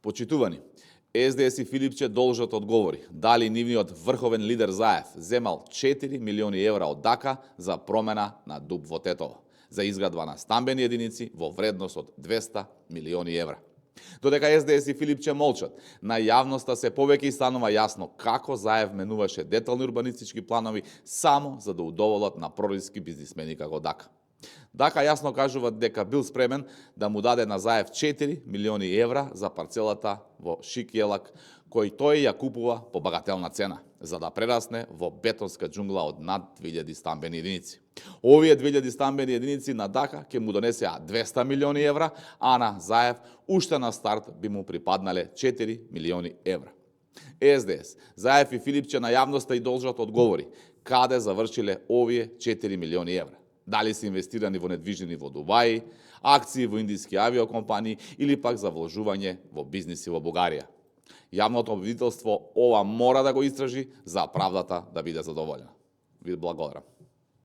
Почитувани, СДС и Филипче должат одговори дали нивниот врховен лидер Заев земал 4 милиони евра од ДАКА за промена на ДУП во Тетово, за изградба на стамбени единици во вредност од 200 милиони евра. Додека СДС и Филипче молчат, на јавноста се повеќе станува јасно како Заев менуваше детални урбанистички планови само за да удоволат на проруски бизнисмени како ДАКА. ДАКА јасно кажува дека бил спремен да му даде на Заев 4 милиони евра за парцелата во Шик-Елак, кој тој ја купува по багателна цена, за да прерасне во бетонска џунгла од над 2000 стамбени единици. Овие 2000 стамбени единици на ДАКА ќе му донесеа 200 милиони евра, а на Заев уште на старт би му припаднале 4 милиони евра. СДС, Заев и Филипче на јавноста и должат одговори каде завршиле овие 4 милиони евра. Дали се инвестирани во недвижнини во Дубај, акции во индиски авиокомпании или пак за вложување во бизниси во Бугарија. Јавното обвинителство ова мора да го истражи за правдата да биде задоволена. Ви благодарам.